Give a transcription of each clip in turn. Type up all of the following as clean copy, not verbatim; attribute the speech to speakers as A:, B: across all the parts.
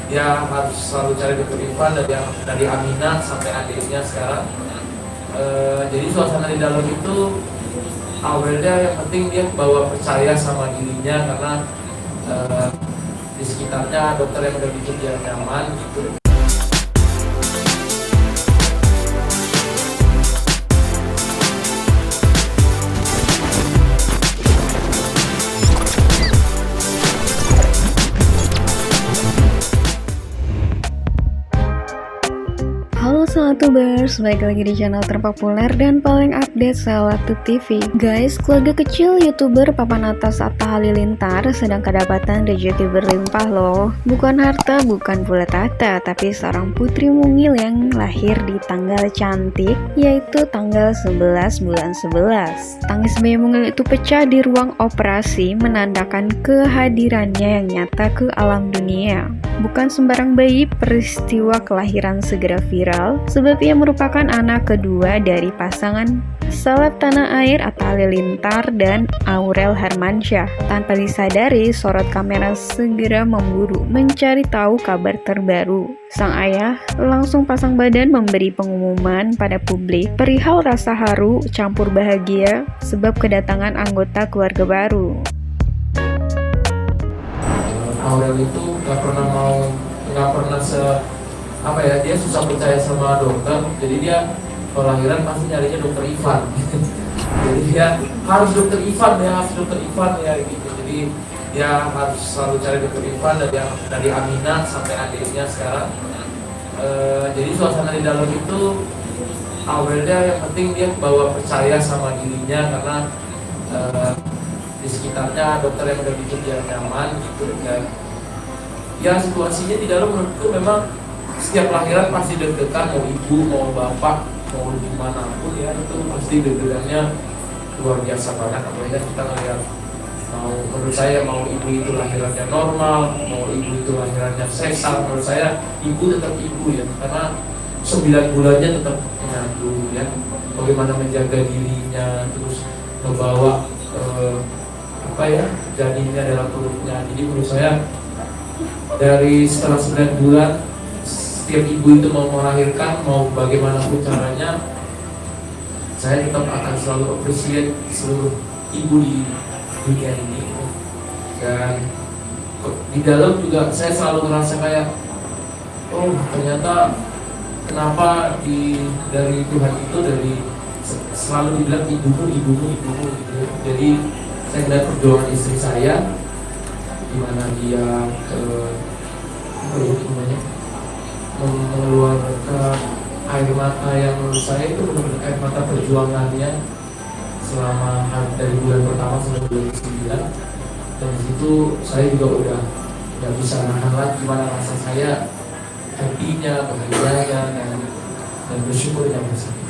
A: dia harus selalu cari dokter Irfan dari Amina sampai adiknya sekarang. Jadi suasana di dalam itu awalnya yang penting dia bawa percaya sama dirinya karena di sekitarnya dokter yang udah bikin dia nyaman gitu.
B: Halo Salatubers, balik lagi di channel terpopuler dan paling update Salatu TV. Guys, keluarga kecil YouTuber papan atas Atta Halilintar sedang kedapatan rezeki berlimpah loh. Bukan harta, bukan pula tahta, tapi seorang putri mungil yang lahir di tanggal cantik, yaitu tanggal 11 bulan 11. Tangis bayi mungil itu pecah di ruang operasi, menandakan kehadirannya yang nyata ke alam dunia. Bukan sembarang bayi, peristiwa kelahiran segera viral sebab ia merupakan anak kedua dari pasangan seleb tanah air Atta Halilintar dan Aurel Hermansyah. Tanpa disadari, sorot kamera segera memburu mencari tahu kabar terbaru. Sang ayah langsung pasang badan memberi pengumuman pada publik perihal rasa haru campur bahagia sebab kedatangan anggota keluarga baru.
A: Aurel itu nggak pernah dia susah percaya sama dokter, jadi dia kalau lahiran pasti nyarinya dokter Ivan. Jadi dia harus dokter Ivan ya gitu. Jadi dia harus selalu cari dokter Ivan dari Amina sampai adiknya sekarang. Jadi suasana di dalam itu awalnya yang penting dia bawa percaya sama dirinya karena di sekitarnya dokter yang udah bikin dia nyaman gitu. Dan ya situasinya di dalam menurutku memang setiap lahiran pasti deg-degan, mau ibu, mau bapak, mau dimanapun ya, itu pasti deg-degannya luar biasa banget. Apalagi kita ngeliat, menurut saya mau ibu itu lahirannya normal, mau ibu itu lahirannya sesar, menurut saya ibu tetap ibu ya, karena 9 bulannya tetap mengandung ya, bagaimana menjaga dirinya, terus membawa janinnya dalam perutnya. Jadi menurut saya dari setelah 9 bulan setiap ibu itu mau melahirkan, mau bagaimanapun caranya, saya tetap akan selalu appreciate seluruh ibu di dunia ini. Dan di dalam juga saya selalu ngerasa kayak, oh ternyata kenapa dari Tuhan itu selalu dibilang ibumu gitu. Jadi saya melihat perjuangan istri saya, di mana dia mengeluarkan air mata yang menurut saya itu benar-benar air mata perjuangannya selama dari bulan pertama sampai bulan ke-9. Dan disitu saya juga udah nggak bisa nahan lagi gimana rasa saya, happy-nya, bahagianya, dan bersyukurnya bersama.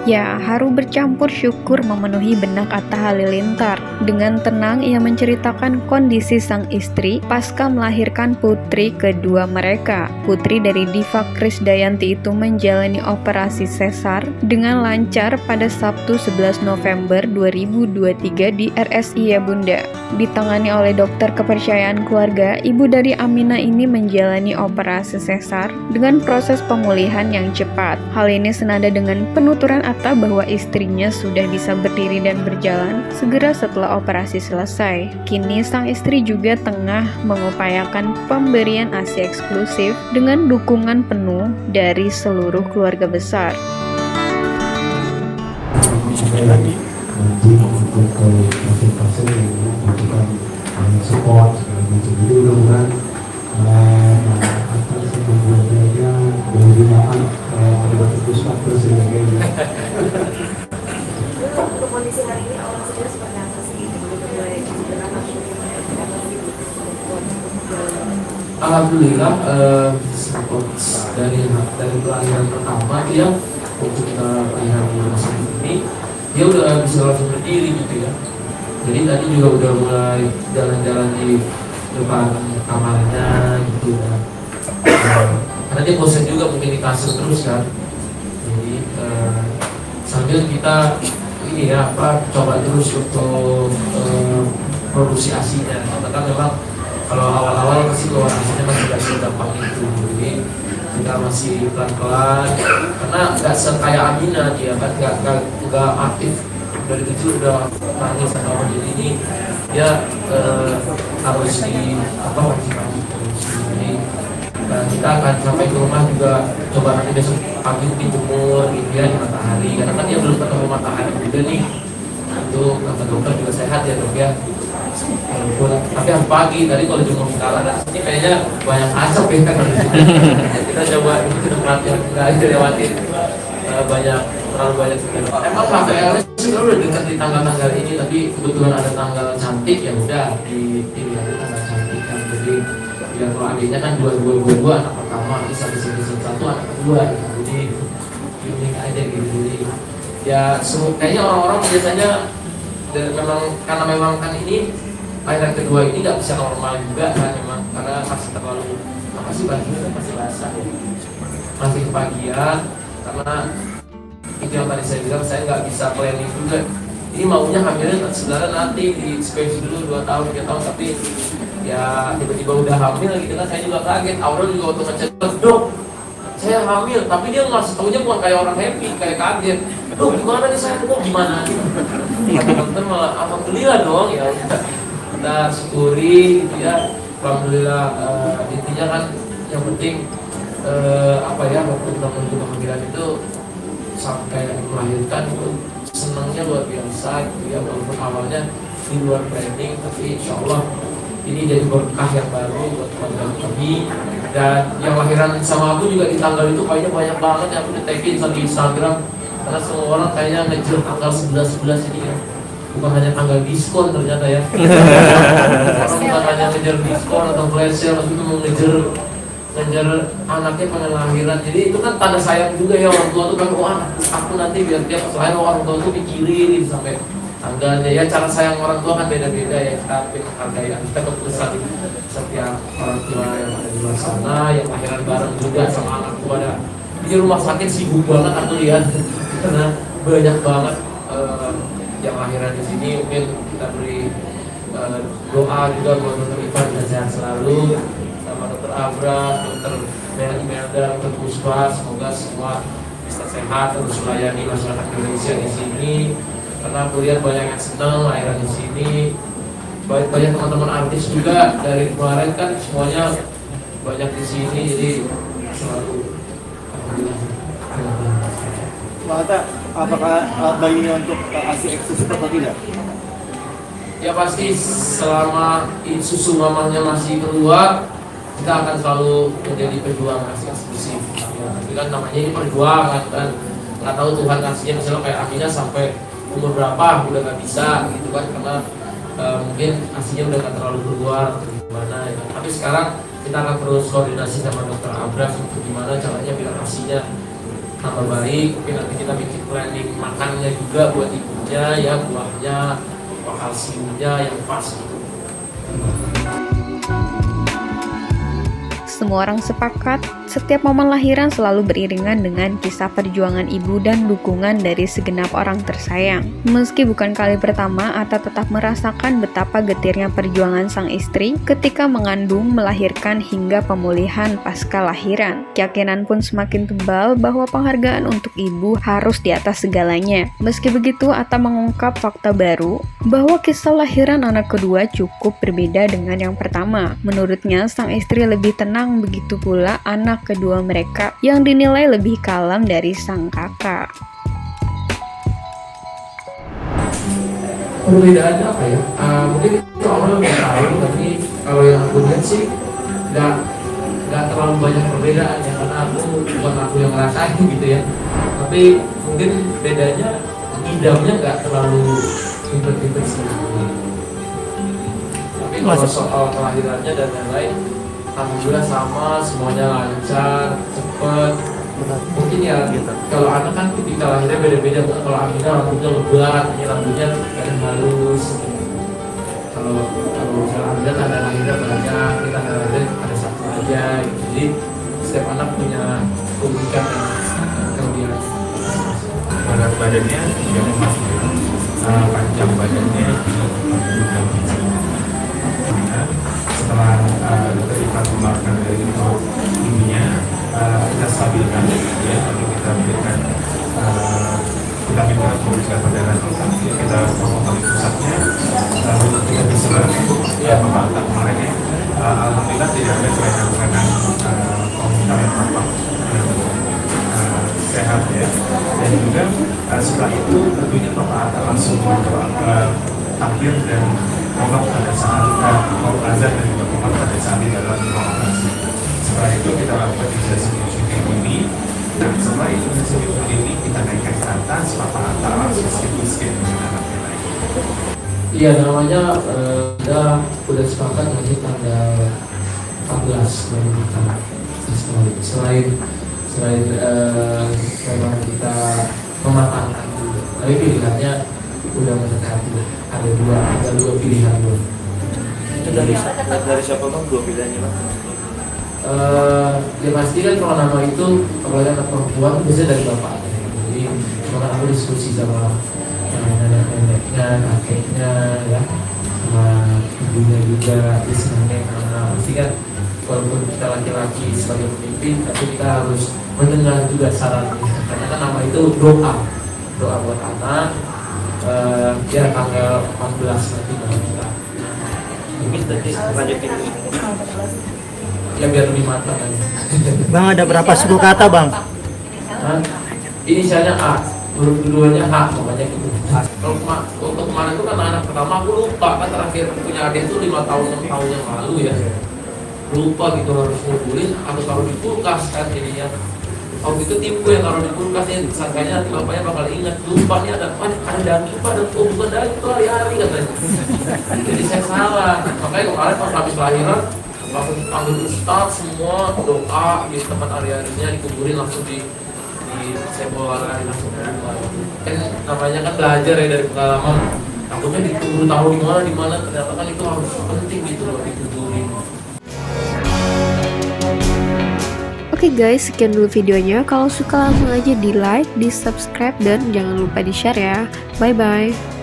B: Ya, haru bercampur syukur memenuhi benak Atta Halilintar. Dengan tenang ia menceritakan kondisi sang istri pasca melahirkan putri kedua mereka. Putri dari diva Krisdayanti itu menjalani operasi sesar dengan lancar pada Sabtu 11 November 2023 di RSI ya Bunda. Ditangani oleh dokter kepercayaan keluarga, ibu dari Amina ini menjalani operasi sesar dengan proses pemulihan yang cepat. Hal ini senada dengan penuturan Atta bahwa istrinya sudah bisa berdiri dan berjalan segera setelah operasi selesai. Kini sang istri juga tengah mengupayakan pemberian ASI eksklusif dengan dukungan penuh dari seluruh keluarga besar.
C: Nanti untuk pasien-pasien yang membutuhkan support segala macam. Jadi mudah-mudahan atas kebutuhannya dari maaf ada batas pusat terus sebagainya.
D: Untuk kondisi hari ini awal sendiri seperti apa sih?
A: Alhamdulillah dari kelahiran pertama dia waktu kita kelahiran di rumah sakit ini dia udah bisa langsung berdiri gitu ya. Jadi tadi juga udah mulai jalan-jalan di depan kamarnya gitu ya. Karena dia bosan juga mungkin di kasur terus kan. Jadi sambil kita coba terus untuk produksi asinya. Karena kan memang Kalau awal-awal pasti koordinasinya masih gak segampang itu, jadi kita masih pelan-pelan karena nggak sekaya Amina, dia kan nggak aktif dari kecil udah nangis sama orang, jadi ini dia harus di apa wajibkan jadi kita akan sampai ke rumah juga coba nanti besok pagi dijemur gitu ya di matahari, karena kan dia belum ketemu matahari juga nih. Itu kata dokter juga sehat ya dok ya, walaupun tapi harus pagi. Tadi kalau jemur sekarang ini kayaknya banyak asap ya kan. Kita coba itu perhatian nggak dilewatin banyak, terlalu banyak sekali. Emang KPL sih udah dekat di tanggal-tanggal ini, tapi kebetulan ada tanggal cantik ya udah dipilih aja tanggal cantik kan. Jadi ya kalau adiknya kan dua anak pertama, satu anak kedua gitu. Jadi unik aja gitu. Jadi ya kayaknya orang-orang biasanya karena memang kan ini lahiran kedua ini nggak bisa normal juga kan, memang karena masih terlalu apa sih bajunya masih basah ya, masih kebagian. Karena itu yang tadi saya bilang, saya nggak bisa planning juga. Ini maunya hamilnya sebenarnya nanti di space dulu 2 tahun 3 tahun, tapi ya tiba-tiba udah hamil gitu kan. Saya juga kaget. Aurel juga waktu ngecek, dok saya hamil, tapi dia ngasih taunya bukan kayak orang happy, kayak kaget. Dok gimana nih saya, kok gimana gitu. Dokter malah alhamdulillah dong ya. Kita syukuri gitu ya. Alhamdulillah intinya kan yang penting apa ya, waktu menuju kehamilan itu sampai melahirkan itu senangnya luar biasa gitu ya, walaupun awalnya di luar planning, tapi insya Allah ini jadi berkah yang baru buat keluarga kami. Dan yang lahiran sama aku juga di tanggal itu kayaknya banyak banget yang aku di-tagin di Instagram, karena semua orang kayaknya ngejar tanggal 11 ini ya, bukan hanya tanggal diskon ternyata ya. Orang bukan hanya ngejar diskon atau flash sale, tapi mau ngejar anaknya pengen lahiran. Jadi itu kan tanda sayang juga ya, orang tua tuh kan, wah aku nanti biar dia pas lahir orang tua tuh pikirin gitu sampai tanggalnya ya. Cara sayang orang tua kan beda-beda ya, tapi menghargai kita keputusan setiap orang tua yang ada di luar sana yang lahiran bareng juga sama anak tua. Ada di rumah sakit sibuk banget aku lihat karena banyak banget yang lahiran di sini. Mungkin kita beri doa juga buat Dr. Ivan dan sehat selalu, sama Dr. Abra, Dr. Imelda, Dr. Puspa, semoga semua bisa sehat terus melayani masyarakat Indonesia di sini. Karena aku lihat banyak yang senang lahiran di sini. Banyak teman-teman artis juga dari kemarin kan semuanya banyak di sini, jadi selalu
E: Pak Hatta, apakah bayinya untuk ASI eksklusif atau tidak?
A: Ya pasti selama susu mamanya masih keluar, kita akan selalu menjadi pejuang ASI eksklusif. Ya, tapi kan namanya ini perjuangan kan, nggak tahu Tuhan kasihnya misalnya kayak Amina sampai umur berapa udah nggak bisa gitu kan, karena mungkin ASInya udah nggak terlalu keluar atau gimana ya. Tapi sekarang kita akan terus koordinasi sama Dr. Abra untuk gimana caranya biar ASInya tambah baik. Mungkin nanti kita bikin planning makannya juga buat ibunya ya, buahnya, kalsiumnya yang pas gitu.
B: Semua orang sepakat, setiap momen lahiran selalu beriringan dengan kisah perjuangan ibu dan dukungan dari segenap orang tersayang. Meski bukan kali pertama, Atta tetap merasakan betapa getirnya perjuangan sang istri ketika mengandung, melahirkan, hingga pemulihan pasca lahiran. Keyakinan pun semakin tebal bahwa penghargaan untuk ibu harus di atas segalanya. Meski begitu, Atta mengungkap fakta baru bahwa kisah lahiran anak kedua cukup berbeda dengan yang pertama. Menurutnya, sang istri lebih tenang, begitu pula anak kedua mereka yang dinilai lebih kalem dari sang kakak.
A: Perbedaannya apa ya? Mungkin itu orang nggak tahu, tapi kalau yang aku lihat sih nggak terlalu banyak perbedaan ya, karena bukan aku yang ngerasain gitu ya. Tapi mungkin bedanya idamnya nggak terlalu ribet-ribet sih. Tapi kalau soal kelahirannya dan lain-lain, alhamdulillah sama, semuanya lancar, cepet. Mungkin ya kalau anak kan tipikal lahirnya beda-beda. Kalau Amina rambutnya lebat, ini rambutnya kadang halus. Kalau misalnya Amina ada lahirnya banyak, kita lahirnya ada satu aja. Jadi setiap anak punya keunikan dan kelebihan.
F: Berat badannya yang masih panjang badannya setelah dokter Ivan mengeluarkan dari ininya, kita stabilkan ya, lalu kita berikan vitamin yang memberikan perdarahan otak, kita potong pusatnya, lalu kita diselam Bapak Atta kemarin ya. Alhamdulillah tidak ada kelainan-kelainan komunitas Bapak sehat ya. Dan juga setelah itu tentunya Bapak Atta langsung tampil dan komat pada saat azan dan juga komat pada saat di dalam ruang operasi. Setelah itu kita lakukan isolasi ini. Dan setelah itu ini kita naikkan ke atas, Bapak Atta langsung scan anaknya naik.
A: Iya, namanya udah sepakat nanti tanggal 14 baru kita selain memang kita mematangkan dulu, tapi pilihannya udah mendekati, ada dua pilihan dulu.
E: Itu dari siapa Bang, 2 pilihannya Bang?
A: Ya pasti kan kalau nama itu apalagi anak perempuan biasanya dari bapak, jadi bahkan aku diskusi sama nenek-neneknya, kakeknya ya, sama ibunya juga, istrinya, karena pasti kan walaupun kita laki-laki sebagai pemimpin, tapi kita harus mendengar juga sarannya, karena kan nama itu doa buat anak. Ya tanggal 14 nanti baru kita
E: Mungkin tadi lanjutin
A: ya biar lebih matang aja.
G: Bang, ada berapa suku kata Bang?
A: Nah, inisialnya A, huruf keduanya H, makanya gitu. Kalau kemarin itu kan anak pertama aku lupa, kan terakhir punya adik itu 5 tahun 6 tahun yang lalu ya, lupa gitu harus ngumpulin atau taruh di kulkas kan jadinya. Waktu itu timku yang taruh di kulkas ya, sangkanya nanti bapaknya bakal ingat, lupa nih ada daging pak, bukan daging itu hari-hari katanya. Jadi saya salah, makanya kemarin pas habis lahiran langsung panggil ustaz semua, doa di tempat hari-harinya dikuburin, langsung saya bawa lari langsung ke rumah. Kan namanya kan belajar ya dari pengalaman, takutnya dikubur tahu di mana ternyata kan itu harus penting gitu loh dikuburin.
B: Oke guys, sekian dulu videonya. Kalau suka langsung aja di like, di subscribe, dan jangan lupa di share ya. Bye bye.